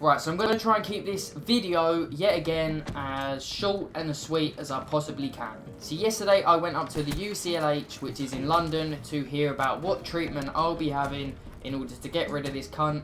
Right, so I'm going to try and keep this video, yet again, as short and as sweet as I possibly can. So yesterday I went up to the UCLH, which is in London, to hear about what treatment I'll be having in order to get rid of this cunt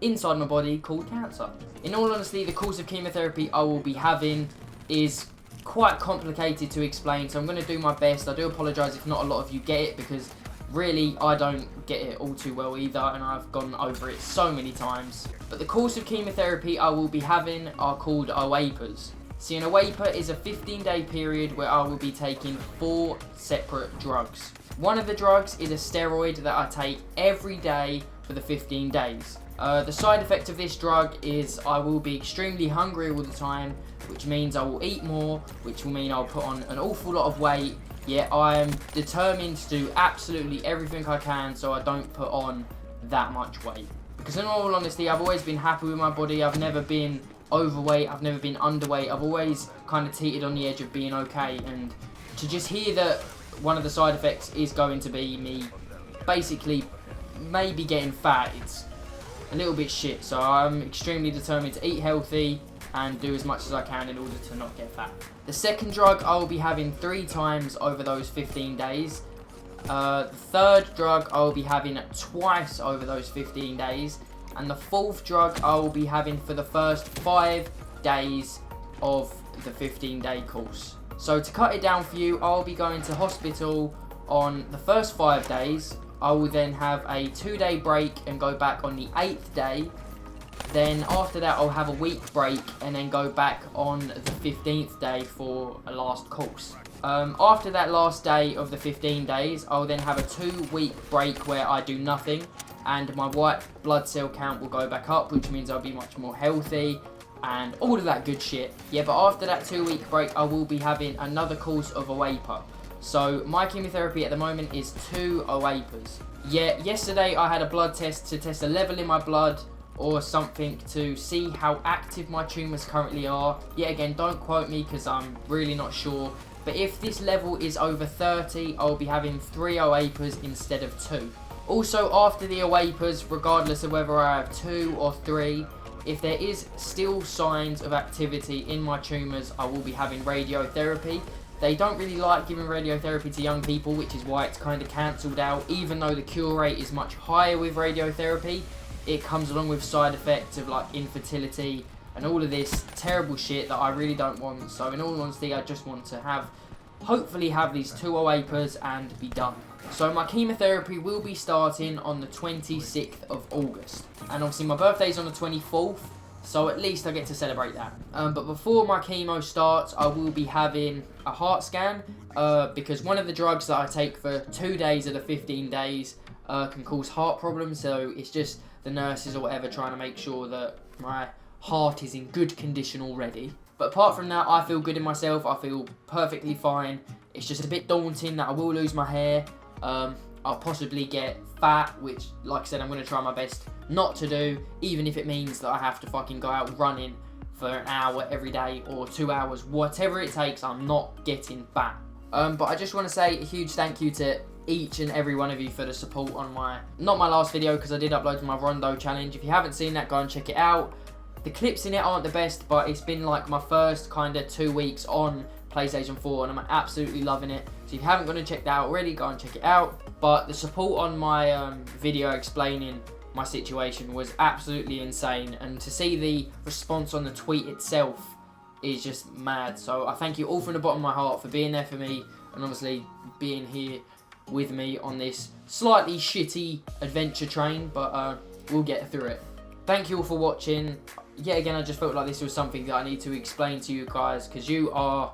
inside my body called cancer. In all honesty, the course of chemotherapy I will be having is quite complicated to explain, so I'm going to do my best. I do apologise if not a lot of you get it, because really I don't get it all too well either, and I've gone over it so many times. But the course of chemotherapy I will be having are called OAPAs. See, an OAPA is a 15-day period where I will be taking 4 separate drugs. One of the drugs is a steroid that I take every day for the 15 days. The side effect of this drug is I will be extremely hungry all the time, which means I will eat more, which will mean I'll put on an awful lot of weight. Yet I am determined to do absolutely everything I can so I don't put on that much weight. Because in all honesty, I've always been happy with my body. I've never been overweight, I've never been underweight. I've always kind of teetered on the edge of being okay. And to just hear that one of the side effects is going to be me basically maybe getting fat, it's a little bit shit. So I'm extremely determined to eat healthy and do as much as I can in order to not get fat. The second drug I will be having 3 times over those 15 days. The third drug I will be having twice over those 15 days. And the fourth drug I will be having for the first 5 days of the 15-day course. So to cut it down for you, I'll be going to hospital on the first 5 days. I will then have a 2-day break and go back on the 8th day. Then after that I'll have a week break and then go back on the 15th day for a last course. After that last day of the 15 days, I'll then have a 2-week break where I do nothing, and my white blood cell count will go back up, which means I'll be much more healthy and all of that good shit. Yeah, but after that 2-week break I will be having another course of OAPA. So my chemotherapy at the moment is 2 OAPAs. Yeah, yesterday I had a blood test to test a level in my blood or something to see how active my tumours currently are. Yet again, don't quote me because I'm really not sure. But if this level is over 30, I'll be having 3 OAPAs instead of 2. Also, after the OAPAs, regardless of whether I have 2 or 3, if there is still signs of activity in my tumours, I will be having radiotherapy. They don't really like giving radiotherapy to young people, which is why it's kind of cancelled out. Even though the cure rate is much higher with radiotherapy, it comes along with side effects of like infertility and all of this terrible shit that I really don't want. So in all honesty, I just want to hopefully have these 2 OAPAs and be done. So my chemotherapy will be starting on the 26th of August. And obviously my birthday's on the 24th, so at least I get to celebrate that. But before my chemo starts, I will be having a heart scan, because one of the drugs that I take for 2 days of the 15 days can cause heart problems. So it's just the nurses or whatever trying to make sure that my heart is in good condition already. But apart from that, I feel good in myself. I feel perfectly fine. It's just a bit daunting that I will lose my hair. I'll possibly get fat, which, like I said, I'm going to try my best not to do, even if it means that I have to fucking go out running for an hour every day or 2 hours, whatever it takes. I'm not getting fat. But I just want to say a huge thank you to each and every one of you for the support on not my last video, because I did upload my Rondo challenge. If you haven't seen that, go and check it out. The clips in it aren't the best, but it's been like my first kind of 2 weeks on PlayStation 4 and I'm absolutely loving it. So if you haven't gone and checked that out already, go and check it out. But the support on my video explaining my situation was absolutely insane, and to see the response on the tweet itself is just mad. So I thank you all from the bottom of my heart for being there for me and obviously being here with me on this slightly shitty adventure train, but we'll get through it. Thank you all for watching. Yet again, I just felt like this was something that I need to explain to you guys, because you are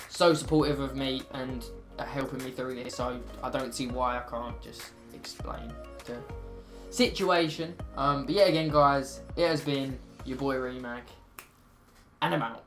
so supportive of me and are helping me through this, so I don't see why I can't just explain the situation. But yet again, guys, it has been your boy Remag, and I'm out.